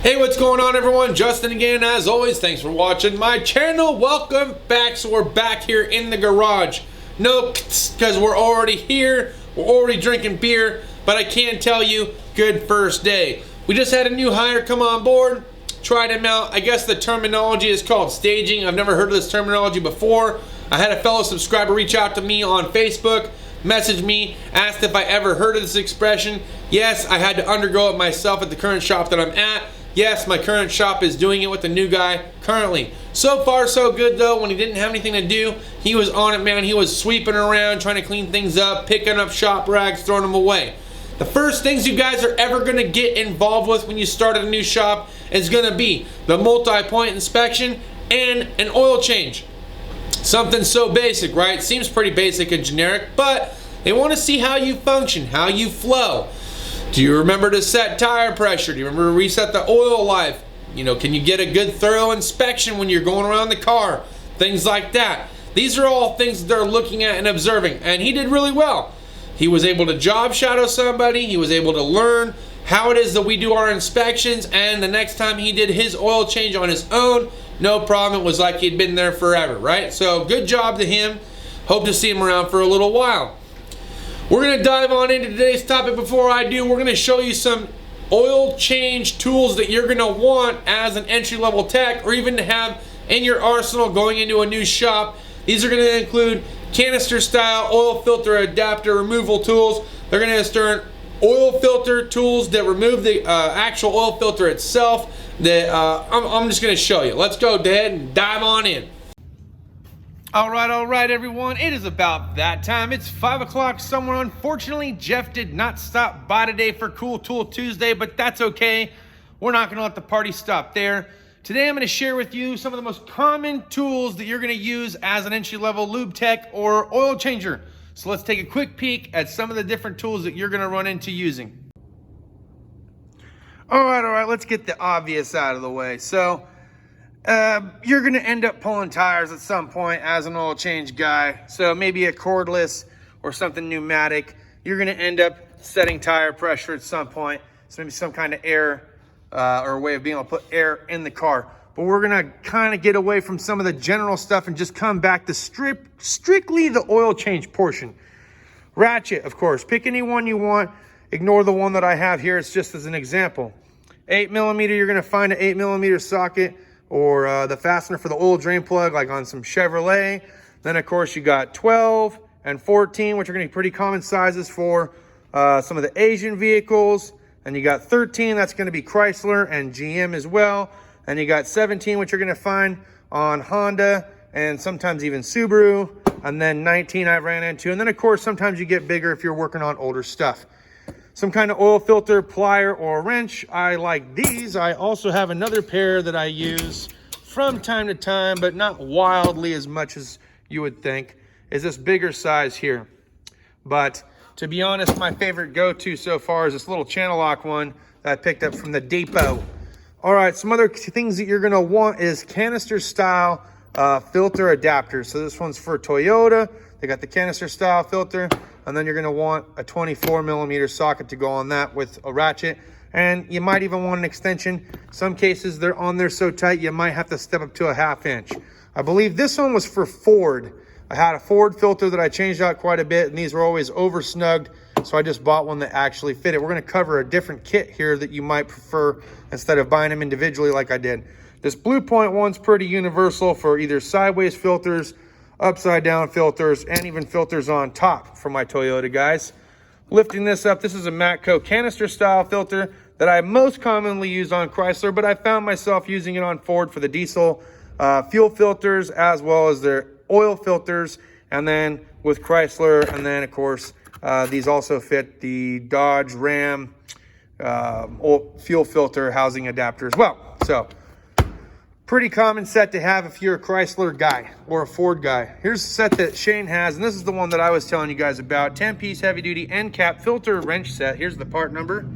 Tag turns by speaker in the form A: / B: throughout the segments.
A: Hey, what's going on, everyone? Justin again. As always, thanks for watching my channel. Welcome back. So we're back here in the garage. No, because we're already here. We're already drinking beer, but I can tell you, good first day. We just had a new hire come on board. Tried him out. I guess the terminology is called staging. I've never heard of this terminology before. I had a fellow subscriber reach out to me on Facebook, message me, asked if I ever heard of this expression. Yes, I had to undergo it myself at the current shop that I'm at. Yes, my current shop is doing it with the new guy currently. So far, so good, though. When he didn't have anything to do, he was on it, man. He was sweeping around, trying to clean things up, picking up shop rags, throwing them away. The first things you guys are ever going to get involved with when you start at a new shop is going to be the multi-point inspection and an oil change. Something so basic, right? Seems pretty basic and generic, but they want to see how you function, how you flow. Do you remember to set tire pressure? Do you remember to reset the oil life? You know, can you get a good thorough inspection when you're going around the car? Things like that. These are all things that they're looking at and observing, and he did really well. He was able to job shadow somebody. He was able to learn how it is that we do our inspections, and the next time he did his oil change on his own, no problem. It was like he'd been there forever, right? So good job to him. Hope to see him around for a little while. We're going to dive on into today's topic. Before I do, we're going to show you some oil change tools that you're going to want as an entry-level tech, or even to have in your arsenal going into a new shop. These are going to include canister style oil filter adapter removal tools. They're going to start oil filter tools that remove the actual oil filter itself. That I'm just going to show you. Let's go ahead and dive on in. All right, everyone. It is about that time. It's 5 o'clock somewhere. Unfortunately, Jeff did not stop by today for Cool Tool Tuesday, but that's okay. We're not going to let the party stop there. Today, I'm going to share with you some of the most common tools that you're going to use as an entry-level lube tech or oil changer. So let's take a quick peek at some of the different tools that you're going to run into using. All right, let's get the obvious out of the way. So you're going to end up pulling tires at some point as an oil change guy. So maybe a cordless or something pneumatic. You're going to end up setting tire pressure at some point. So maybe some kind of air or a way of being able to put air in the car. But we're going to kind of get away from some of the general stuff and just come back to strictly the oil change portion. Ratchet, of course. Pick any one you want. Ignore the one that I have here. It's just as an example. 8mm, you're going to find an 8mm socket, or the fastener for the oil drain plug, like on some Chevrolet. Then, of course, you got 12 and 14, which are going to be pretty common sizes for some of the Asian vehicles. And you got 13, that's going to be Chrysler and GM as well. And you got 17, which you're going to find on Honda and sometimes even Subaru. And then 19 I ran into. And then, of course, sometimes you get bigger if you're working on older stuff. Some kind of oil filter, plier, or wrench. I like these. I also have another pair that I use from time to time, but not wildly as much as you would think, is this bigger size here. But to be honest, my favorite go-to so far is this little channel lock one that I picked up from the depot. All right, some other things that you're gonna want is canister style filter adapters. So this one's for Toyota. They got the canister style filter. And then you're going to want a 24mm socket to go on that with a ratchet. And you might even want an extension. Some cases they're on there so tight you might have to step up to a 1/2 inch. I believe this one was for Ford. I had a Ford filter that I changed out quite a bit, and these were always over snugged. So I just bought one that actually fit it. We're going to cover a different kit here that you might prefer instead of buying them individually like I did. This Blue Point one's pretty universal for either sideways filters, upside down filters, and even filters on top for my Toyota guys. Lifting this up, this is a Matco canister style filter that I most commonly use on Chrysler, but I found myself using it on Ford for the diesel fuel filters as well as their oil filters, and then with Chrysler, and then of course these also fit the Dodge Ram fuel filter housing adapter as well. So pretty common set to have if you're a Chrysler guy or a Ford guy. Here's the set that Shane has, and this is the one that I was telling you guys about. 10-piece heavy-duty end cap filter wrench set. Here's the part number.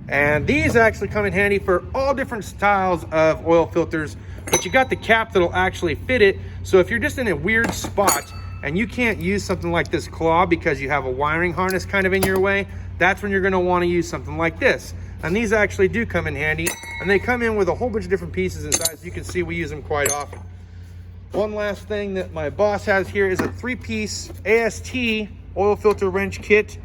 A: And these actually come in handy for all different styles of oil filters, but you got the cap that'll actually fit it. So if you're just in a weird spot and you can't use something like this claw because you have a wiring harness kind of in your way, that's when you're going to want to use something like this. And these actually do come in handy, And they come in with a whole bunch of different pieces inside. So you can see we use them quite often. One last thing that my boss has here is a 3-piece AST oil filter wrench kit.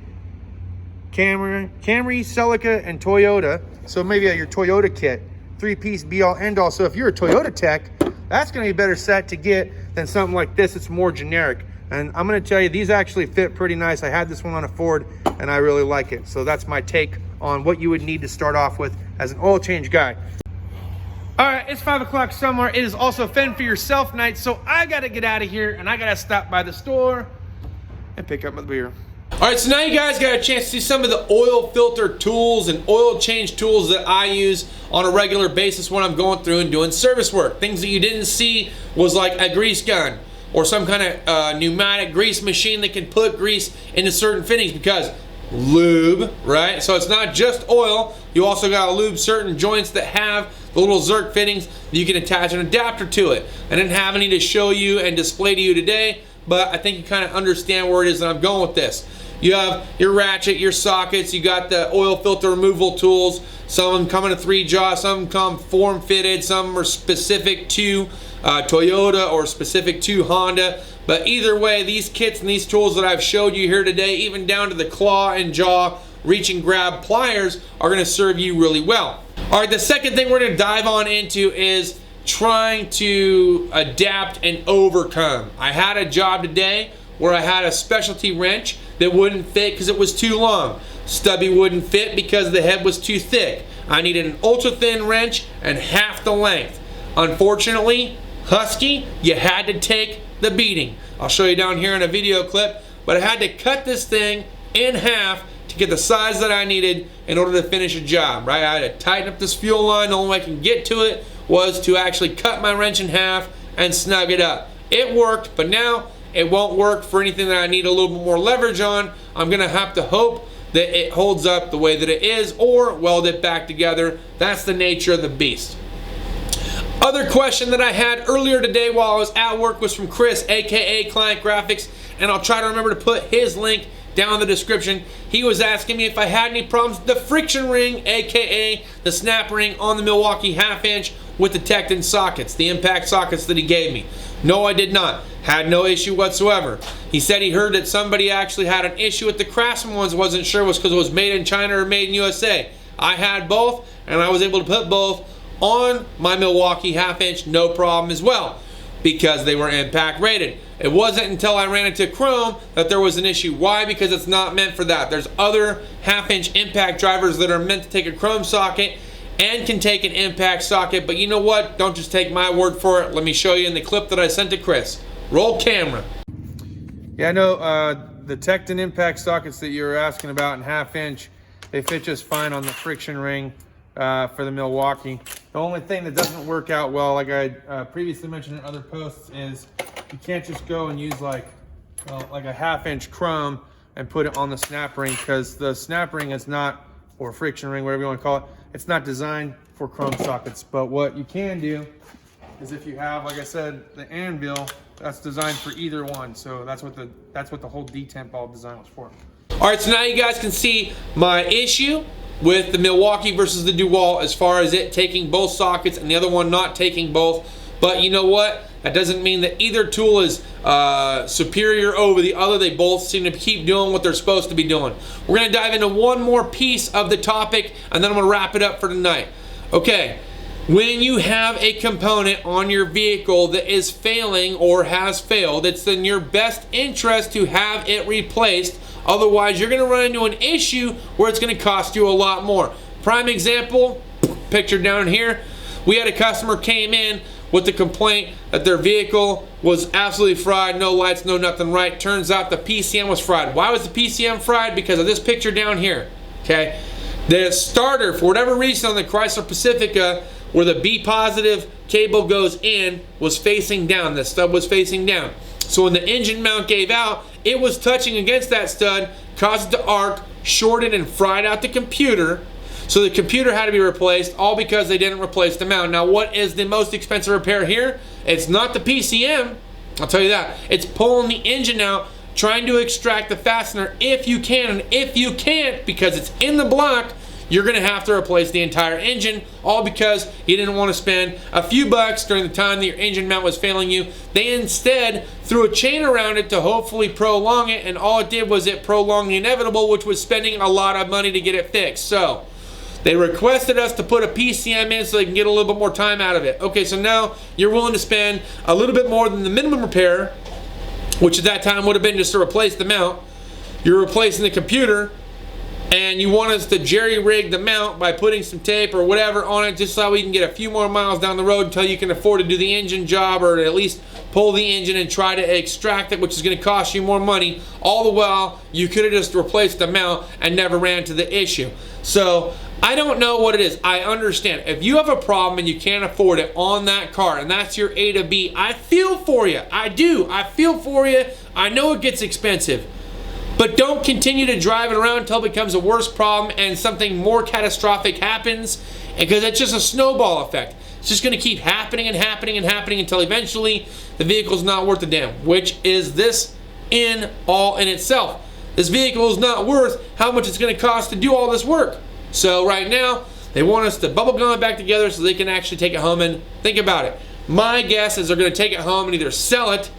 A: Camry, Celica, and Toyota. So maybe your Toyota kit, 3-piece be all end all. So if you're a Toyota tech, that's going to be a better set to get than something like this. It's more generic. And I'm going to tell you, these actually fit pretty nice. I had this one on a Ford and I really like it. So that's my take on what you would need to start off with as an oil change guy. All right, it's 5 o'clock somewhere. It is also fend for yourself night. So I got to get out of here and I got to stop by the store and pick up my beer. All right, so now you guys got a chance to see some of the oil filter tools and oil change tools that I use on a regular basis when I'm going through and doing service work. Things that you didn't see was like a grease gun or some kind of pneumatic grease machine that can put grease into certain fittings, because lube, right? So it's not just oil. You also got to lube certain joints that have the little Zerk fittings that you can attach an adapter to it. I didn't have any to show you and display to you today, but I think you kind of understand where it is that I'm going with this. You have your ratchet, your sockets, you got the oil filter removal tools. Some of them come in a 3-jaw, some come form fitted, some are specific to Toyota or specific to Honda. But either way, these kits and these tools that I've showed you here today, even down to the claw and jaw, reach and grab pliers, are going to serve you really well. All right, the second thing we're going to dive on into is trying to adapt and overcome. I had a job today where I had a specialty wrench that wouldn't fit because it was too long. Stubby wouldn't fit because the head was too thick. I needed an ultra thin wrench and half the length. Unfortunately, Husky, you had to take the beating. I'll show you down here in a video clip, but I had to cut this thing in half to get the size that I needed in order to finish a job, right? I had to tighten up this fuel line. The only way I can get to it was to actually cut my wrench in half and snug it up. It worked, but now it won't work for anything that I need a little bit more leverage on. I'm gonna have to hope that it holds up the way that it is or weld it back together. That's the nature of the beast. Other question that I had earlier today while I was at work was from Chris, aka Client Graphics, and I'll try to remember to put his link down in the description. He was asking me if I had any problems with the friction ring, aka the snap ring on the Milwaukee 1/2 inch with the Tecton sockets, the impact sockets that he gave me. No, I did not. Had no issue whatsoever. He said he heard that somebody actually had an issue with the Craftsman ones, wasn't sure was because it was made in China or made in USA. I had both, and I was able to put both on my Milwaukee 1/2 inch, no problem as well, because they were impact rated. It wasn't until I ran into Chrome that there was an issue. Why? Because it's not meant for that. There's other 1/2 inch impact drivers that are meant to take a Chrome socket and can take an impact socket, but you know what? Don't just take my word for it. Let me show you in the clip that I sent to Chris. Roll camera. Yeah, I know the Tecton impact sockets that you were asking about in 1/2 inch, they fit just fine on the friction ring for the Milwaukee. The only thing that doesn't work out well, like I previously mentioned in other posts, is you can't just go and use like a 1/2 inch chrome and put it on the snap ring, because the snap ring is not, or friction ring, whatever you want to call it, it's not designed for chrome sockets. But what you can do is, if you have, like I said, the anvil, that's designed for either one. So that's what the whole detemp bulb design was for. All right, so now you guys can see my issue with the Milwaukee versus the DeWalt as far as it taking both sockets and the other one not taking both. But you know what? That doesn't mean that either tool is superior over the other. They both seem to keep doing what they're supposed to be doing. We're gonna dive into one more piece of the topic, and then I'm gonna wrap it up for tonight. Okay, when you have a component on your vehicle that is failing or has failed, it's in your best interest to have it replaced. Otherwise, you're gonna run into an issue where it's gonna cost you a lot more. Prime example, pictured down here, we had a customer came in with the complaint that their vehicle was absolutely fried, no lights, no nothing right. Turns out the PCM was fried. Why was the PCM fried? Because of this picture down here, okay? The starter, for whatever reason on the Chrysler Pacifica, where the B positive cable goes in, was facing down. The stub was facing down. So when the engine mount gave out, it was touching against that stud, caused it to arc, shorted and fried out the computer. So the computer had to be replaced, all because they didn't replace the mount. Now, what is the most expensive repair here? It's not the PCM, I'll tell you that. It's pulling the engine out, trying to extract the fastener if you can. And if you can't, because it's in the block,
B: you're going to have to replace the entire engine, all because you didn't want to spend a few bucks during the time that your engine mount was failing you. They instead threw a chain around it to hopefully prolong it, and all it did was it prolonged the inevitable, which was spending a lot of money to get it fixed. So they requested us to put a PCM in so they can get a little bit more time out of it. Okay, so now you're willing to spend a little bit more than the minimum repair, which at that time would have been just to replace the mount. You're replacing the computer, and you want us to jerry-rig the mount by putting some tape or whatever on it just so we can get a few more miles down the road until you can afford to do the engine job, or at least pull the engine and try to extract it, which is going to cost you more money. All the while, you could have just replaced the mount and never ran into the issue. So I don't know what it is. I understand. If you have a problem and you can't afford it on that car, and that's your A to B, I feel for you. I do. I feel for you. I know it gets expensive. But don't continue to drive it around until it becomes a worse problem and something more catastrophic happens, because it's just a snowball effect. It's just going to keep happening and happening and happening until eventually the vehicle's not worth a damn, which is this in itself. This vehicle is not worth how much it's going to cost to do all this work. So right now, they want us to bubble gum it back together so they can actually take it home and think about it. My guess is they're going to take it home and either sell it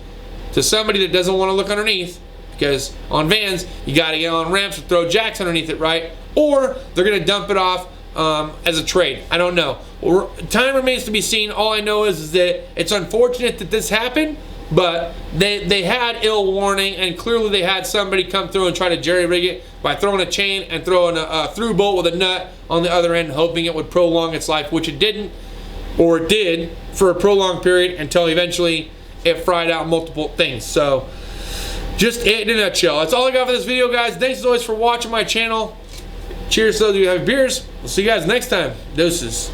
B: to somebody that doesn't want to look underneath, because on vans, you got to get on ramps and throw jacks underneath it, right? Or they're going to dump it off as a trade. I don't know. Time remains to be seen. All I know is that it's unfortunate that this happened, but they had ill warning, and clearly they had somebody come through and try to jerry-rig it by throwing a chain and throwing a through bolt with a nut on the other end, hoping it would prolong its life, which it didn't, or it did for a prolonged period until eventually it fried out multiple things. So just in a nutshell, that's all I got for this video, guys. Thanks as always for watching my channel. Cheers to those of you who have beers. We'll see you guys next time. Deuces.